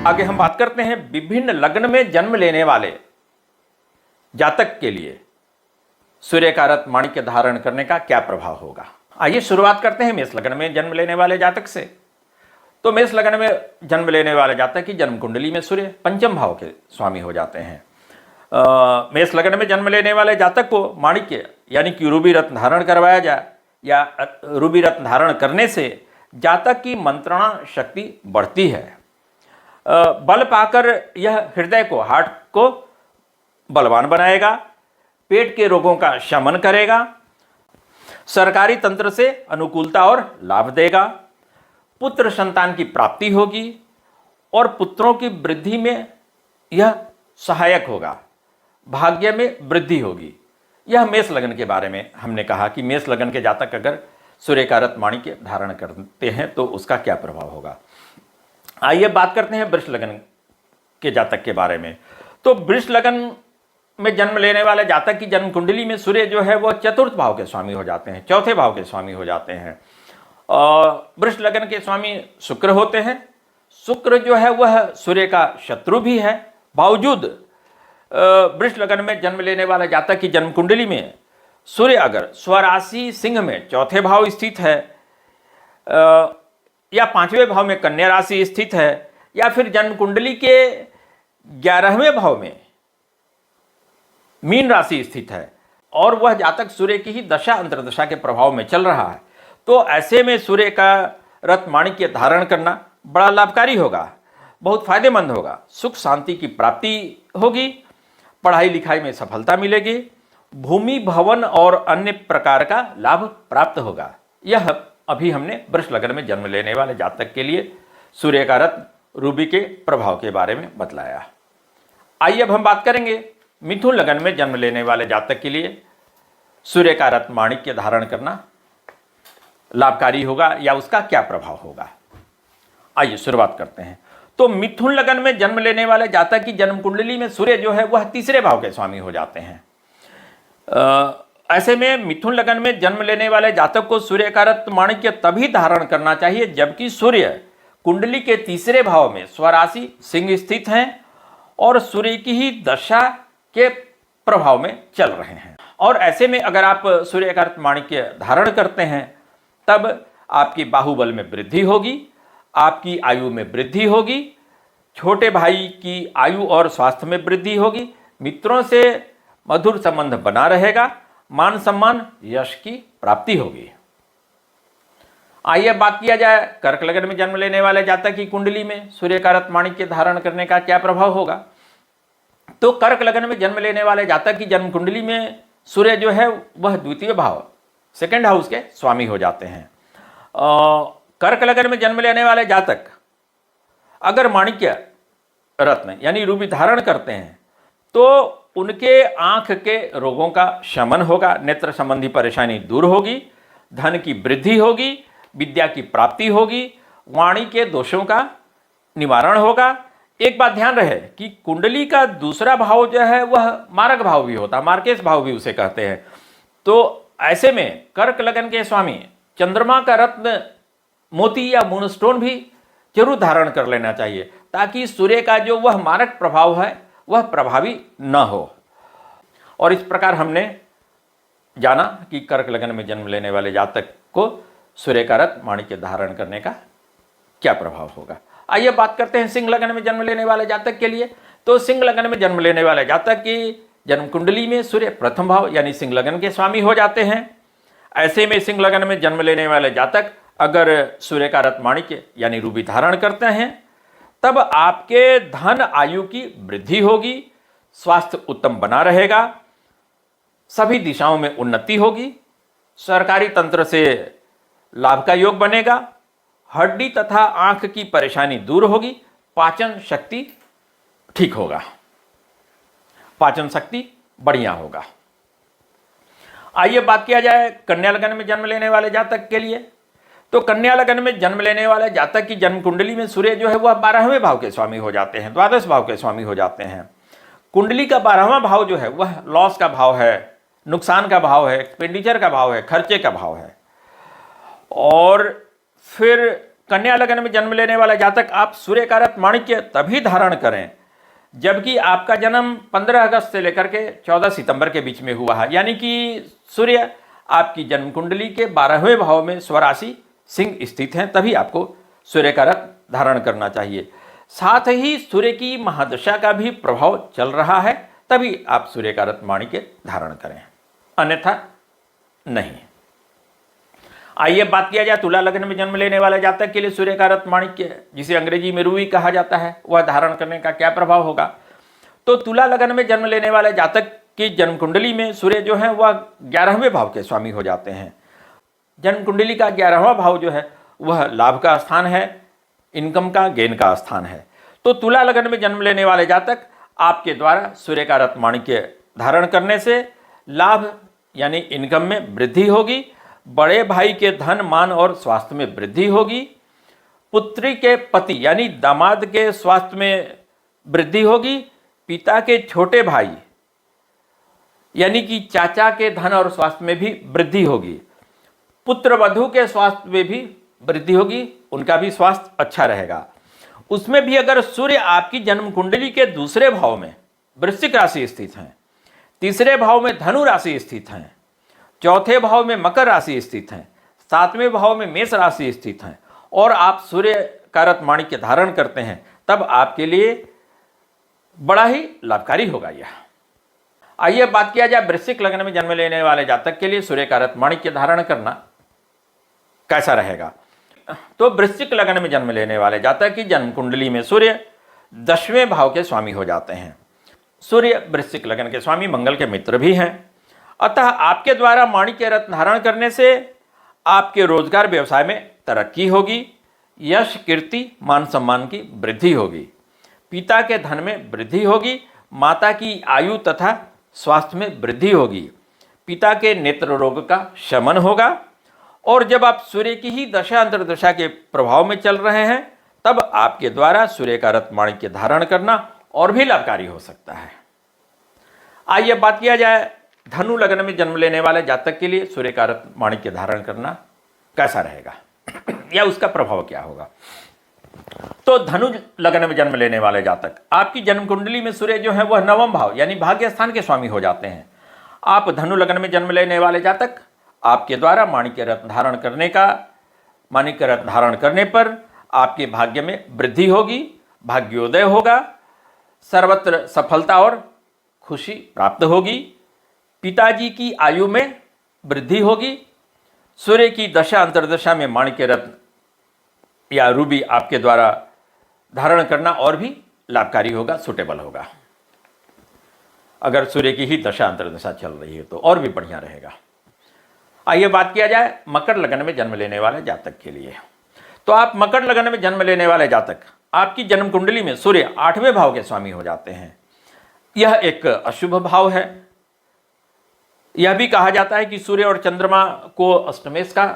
आगे हम बात करते हैं विभिन्न लग्न में जन्म लेने वाले जातक के लिए सूर्य का रत्न माणिक्य धारण करने का क्या प्रभाव होगा। आइए शुरुआत करते हैं मेष लग्न में जन्म लेने वाले जातक से। तो मेष लग्न में जन्म लेने वाले जातक की जन्म कुंडली में सूर्य पंचम भाव के स्वामी हो जाते हैं। मेष लग्न में जन्म लेने वाले जातक को माणिक्य यानी कि रूबी रत्न धारण करवाया जाए या रूबी रत्न धारण करने से जातक की मंत्रणा शक्ति बढ़ती है। बल पाकर यह हृदय को, हार्ट को बलवान बनाएगा, पेट के रोगों का शमन करेगा, सरकारी तंत्र से अनुकूलता और लाभ देगा, पुत्र संतान की प्राप्ति होगी और पुत्रों की वृद्धि में यह सहायक होगा, भाग्य में वृद्धि होगी। यह मेष लग्न के बारे में हमने कहा कि मेष लग्न के जातक अगर सूर्य का रत्न माणिक्य धारण करते हैं तो उसका क्या प्रभाव होगा। आइए बात करते हैं वृष लग्न के जातक के बारे में। तो वृष लग्न में जन्म लेने वाले जातक की जन्म कुंडली में सूर्य जो है वह चतुर्थ भाव के स्वामी हो जाते हैं, चौथे भाव के स्वामी हो जाते हैं। वृष लग्न के स्वामी शुक्र होते हैं। शुक्र जो है वह सूर्य का शत्रु भी है। बावजूद वृष लग्न में जन्म लेने वाले जातक की जन्म कुंडली में सूर्य अगर स्वराशि सिंह में चौथे भाव स्थित है या पांचवें भाव में कन्या राशि स्थित है या फिर जन्म कुंडली के 11वें भाव में मीन राशि स्थित है और वह जातक सूर्य की ही दशा अंतर्दशा के प्रभाव में चल रहा है, तो ऐसे में सूर्य का रत्न माणिक्य धारण करना बड़ा लाभकारी होगा, बहुत फायदेमंद होगा। सुख शांति की प्राप्ति होगी, पढ़ाई लिखाई में सफलता मिलेगी, भूमि भवन और अन्य प्रकार का लाभ प्राप्त होगा। यह अभी हमने वृष लग्न में जन्म लेने वाले जातक के लिए सूर्य का रत्न रूबी के प्रभाव के बारे में बतलाया। आइए अब हम बात करेंगे मिथुन लग्न में जन्म लेने वाले जातक के लिए सूर्य का रत्न माणिक्य धारण करना लाभकारी होगा या उसका क्या प्रभाव होगा। आइए शुरुआत करते हैं। तो मिथुन लग्न में जन्म लेने वाले जातक की जन्म कुंडली में सूर्य जो है वह तीसरे भाव के स्वामी हो जाते हैं। ऐसे में मिथुन लग्न में जन्म लेने वाले जातक को सूर्य का रत्न माणिक्य तभी धारण करना चाहिए जबकि सूर्य कुंडली के तीसरे भाव में स्वराशि सिंह स्थित हैं और सूर्य की ही दशा के प्रभाव में चल रहे हैं। और ऐसे में अगर आप सूर्य का रत्न माणिक्य धारण करते हैं तब आपकी बाहुबल में वृद्धि होगी, आपकी आयु में वृद्धि होगी, छोटे भाई की आयु और स्वास्थ्य में वृद्धि होगी, मित्रों से मधुर संबंध बना रहेगा, मान सम्मान यश की प्राप्ति होगी। आइए बात किया जाए कर्क लग्न में जन्म लेने वाले जातक की कुंडली में सूर्य का रत्न माणिक्य धारण करने का क्या प्रभाव होगा। तो कर्क लग्न में जन्म लेने वाले जातक की जन्म कुंडली में सूर्य जो है वह द्वितीय भाव, सेकंड हाउस के स्वामी हो जाते हैं। कर्क लग्न में जन्म लेने वाले जातक अगर माणिक्य रत्न यानी रूबी धारण करते हैं तो उनके आंख के रोगों का शमन होगा, नेत्र संबंधी परेशानी दूर होगी, धन की वृद्धि होगी, विद्या की प्राप्ति होगी, वाणी के दोषों का निवारण होगा। एक बात ध्यान रहे कि कुंडली का दूसरा भाव जो है वह मारक भाव भी होता है, मार्केश भाव भी उसे कहते हैं। तो ऐसे में कर्क लग्न के स्वामी चंद्रमा का रत्न मोती या मूनस्टोन भी जरूर धारण कर लेना चाहिए ताकि सूर्य का जो वह मारक प्रभाव है वह प्रभावी न हो। और इस प्रकार हमने जाना कि कर्क लग्न में जन्म लेने वाले जातक को सूर्य का रत्न माणिक्य धारण करने का क्या प्रभाव होगा। आइए बात करते हैं सिंह लग्न में जन्म लेने वाले जातक के लिए। तो सिंह लग्न में जन्म लेने वाले जातक की जन्म कुंडली में सूर्य प्रथम भाव यानी सिंह लग्न के स्वामी हो जाते हैं। ऐसे में सिंह लग्न में जन्म लेने वाले जातक अगर सूर्य का रत्न माणिक्य यानी रूबी धारण करते हैं तब आपके धन आयु की वृद्धि होगी, स्वास्थ्य उत्तम बना रहेगा, सभी दिशाओं में उन्नति होगी, सरकारी तंत्र से लाभ का योग बनेगा, हड्डी तथा आंख की परेशानी दूर होगी, पाचन शक्ति ठीक होगा, पाचन शक्ति बढ़िया होगा। आइए बात किया जाए कन्या लग्न में जन्म लेने वाले जातक के लिए। तो कन्या लग्न में जन्म लेने वाले जातक की जन्म कुंडली में सूर्य जो है वह 12वें भाव के स्वामी हो जाते हैं, द्वादश भाव के स्वामी हो जाते हैं। कुंडली का 12वां भाव जो है वह लॉस का भाव है, नुकसान का भाव है, एक्सपेंडिचर का भाव है, खर्चे का भाव है। और फिर कन्या लगन में जन्म लेने वाला जातक आप सूर्य कारक माणिक्य तभी धारण करें जबकि आपका जन्म 15 अगस्त से लेकर के 14 सितंबर के बीच में हुआ है, यानी कि सूर्य आपकी जन्म कुंडली के 12वें भाव में स्वराशि सिंह स्थित हैं, तभी आपको सूर्य कारक धारण करना चाहिए। साथ ही सूर्य की महादशा का भी प्रभाव चल रहा है, तभी आप सूर्य कारक माणिक्य धारण करें, अन्यथा नहीं। आइए बात किया जाए तुला लग्न में जन्म लेने वाले जातक के लिए सूर्य कारक माणिक्य, जिसे अंग्रेजी में रूबी कहा जाता है, वह धारण करने का क्या प्रभाव होगा। तो तुला लग्न में जन्म लेने वाले जातक की जन्म कुंडली में सूर्य जो है वह 11वें भाव के स्वामी हो जाते हैं। जन्म कुंडली का 11वां भाव जो है वह लाभ का स्थान है, इनकम का, गेन का स्थान है। तो तुला लग्न में जन्म लेने वाले जातक आपके द्वारा सूर्य कारक माणिक्य धारण करने से लाभ यानी इनकम में वृद्धि होगी, बड़े भाई के धन मान और स्वास्थ्य में वृद्धि होगी, पुत्री के पति यानी दामाद के स्वास्थ्य में वृद्धि होगी, पिता के छोटे भाई यानी कि चाचा के धन और स्वास्थ्य में भी वृद्धि होगी, पुत्र वधू के स्वास्थ्य में भी वृद्धि होगी, उनका भी स्वास्थ्य अच्छा रहेगा। उसमें भी अगर सूर्य आपकी जन्म कुंडली के दूसरे भाव में वृश्चिक राशि स्थित हैं, तीसरे भाव में धनु राशि स्थित हैं, चौथे भाव में मकर राशि स्थित हैं, 7वें भाव में मेष राशि स्थित हैं और आप सूर्य कारक माणिक्य धारण करते हैं, तब आपके लिए बड़ा ही लाभकारी होगा यह। आइए बात किया जाए वृश्चिक लग्न में जन्म लेने वाले जातक के लिए सूर्य कारक माणिक्य धारण करना कैसा रहेगा। तो वृश्चिक लग्न में जन्म लेने वाले जातक की जन्म कुंडली में सूर्य 10वें भाव के स्वामी हो जाते हैं। सूर्य वृश्चिक लग्न के स्वामी मंगल के मित्र भी हैं, अतः आपके द्वारा माणिक्य रत्न धारण करने से आपके रोजगार व्यवसाय में तरक्की होगी, यश कीर्ति मान सम्मान की वृद्धि होगी, पिता के धन में वृद्धि होगी, माता की आयु तथा स्वास्थ्य में वृद्धि होगी, पिता के नेत्र रोग का शमन होगा। और जब आप सूर्य की ही दशा अंतर्दशा के प्रभाव में चल रहे हैं, तब आपके द्वारा सूर्य कारक माणिक्य धारण करना और भी लाभकारी हो सकता है। आइए बात किया जाए धनु लग्न में जन्म लेने वाले जातक के लिए सूर्य कारक माणिक्य धारण करना कैसा रहेगा या उसका प्रभाव क्या होगा। तो धनु लग्न में जन्म लेने वाले जातक आपकी जन्म कुंडली में सूर्य जो है वह 9वां भाव यानी भाग्य स्थान के स्वामी हो जाते हैं। आप धनु लग्न में जन्म लेने वाले जातक आपके द्वारा माणिक्य रत्न धारण करने पर आपके भाग्य में वृद्धि होगी, भाग्योदय होगा, सर्वत्र सफलता और खुशी प्राप्त होगी, पिताजी की आयु में वृद्धि होगी, सूर्य की दशा अंतर्दशा में माणिक्य रत्न या रूबी आपके द्वारा धारण करना और भी लाभकारी होगा, सुटेबल होगा। अगर सूर्य की ही दशा अंतर्दशा चल रही है तो और भी बढ़िया रहेगा। आइए बात किया जाए मकर लग्न में जन्म लेने वाले जातक के लिए। तो आप मकर लग्न में जन्म लेने वाले जातक आपकी जन्म कुंडली में सूर्य 8वें भाव के स्वामी हो जाते हैं। यह एक अशुभ भाव है। यह भी कहा जाता है कि सूर्य और चंद्रमा को अष्टमेश का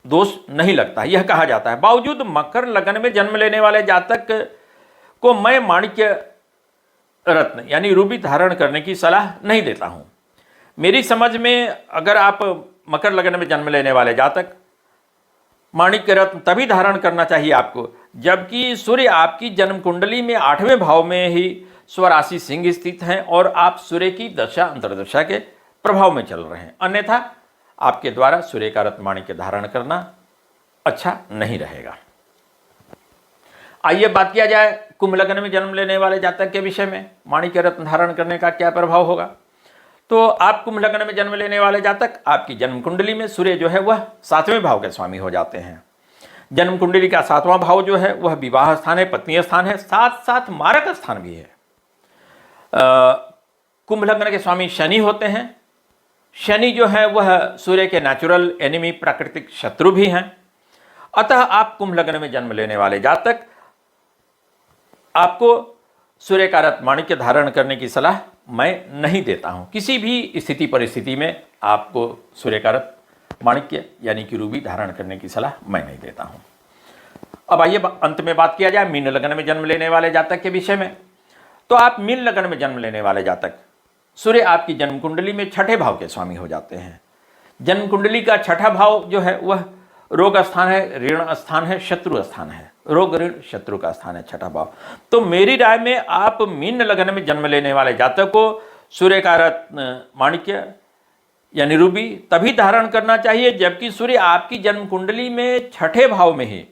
दोष नहीं लगता, यह कहा जाता है। बावजूद मकर लग्न में जन्म लेने वाले जातक को मैं माणिक्य रत्न यानी रूबी धारण करने की सलाह नहीं देता हूं। मेरी समझ में अगर आप मकर लग्न में जन्म लेने वाले जातक माणिक्य रत्न तभी धारण करना चाहिए आपको जबकि सूर्य आपकी जन्म कुंडली में 8वें भाव में ही स्वराशि सिंह स्थित हैं और आप सूर्य की दशा अंतर्दशा के प्रभाव में चल रहे हैं, अन्यथा आपके द्वारा सूर्य का रत्न माणिक्य धारण करना अच्छा नहीं रहेगा। आइए बात किया जाए कुंभ लग्न में जन्म लेने वाले जातक के विषय में माणिक्य रत्न धारण करने का क्या प्रभाव होगा। तो आप कुंभ लग्न में जन्म लेने वाले जातक आपकी जन्म कुंडली में सूर्य जो है वह 7वें भाव के स्वामी हो जाते हैं। जन्म कुंडली का 7वां भाव जो है वह विवाह स्थान है, पत्नी स्थान है, साथ साथ मारक स्थान भी है। कुंभ लग्न के स्वामी शनि होते हैं। शनि जो है वह सूर्य के नेचुरल एनिमी, प्राकृतिक शत्रु भी हैं। अतः आप कुंभ लग्न में जन्म लेने वाले जातक आपको सूर्य का रत्न माणिक्य धारण करने की सलाह मैं नहीं देता हूं। किसी भी स्थिति परिस्थिति में आपको सूर्य का रत्न माणिक्य यानी कि रूबी धारण करने की सलाह मैं नहीं देता हूं। अब आइए अंत में बात किया जाए मीन लग्न में जन्म लेने वाले जातक के विषय में। तो आप मीन लग्न में जन्म लेने वाले जातक सूर्य आपकी जन्म कुंडली में 6ठे भाव के स्वामी हो जाते हैं। जन्म कुंडली का 6ठा भाव जो है वह रोग स्थान है, ऋण स्थान है, शत्रु स्थान है, रोग ऋण शत्रु का स्थान है छठा भाव। तो मेरी राय में आप मीन लग्न में जन्म लेने वाले जातक को सूर्य का रत्न माणिक्य यानी रूबी तभी धारण करना चाहिए जबकि सूर्य आपकी जन्म कुंडली में छठे भाव में ही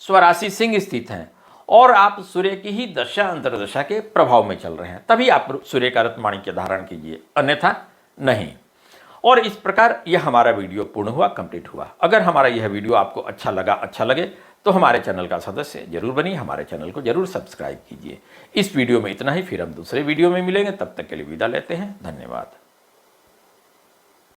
स्वराशि सिंह स्थित हैं और आप सूर्य की ही दशा अंतर्दशा के प्रभाव में चल रहे हैं, तभी आप सूर्य का रत्न माणिक्य धारण कीजिए, अन्यथा नहीं। और इस प्रकार यह हमारा वीडियो पूर्ण हुआ, कंप्लीट हुआ। अगर हमारा यह वीडियो आपको अच्छा लगे तो हमारे चैनल का सदस्य जरूर बनिए, हमारे चैनल को जरूर सब्सक्राइब कीजिए। इस वीडियो में इतना ही, फिर हम दूसरे वीडियो में मिलेंगे, तब तक के लिए विदा लेते हैं, धन्यवाद।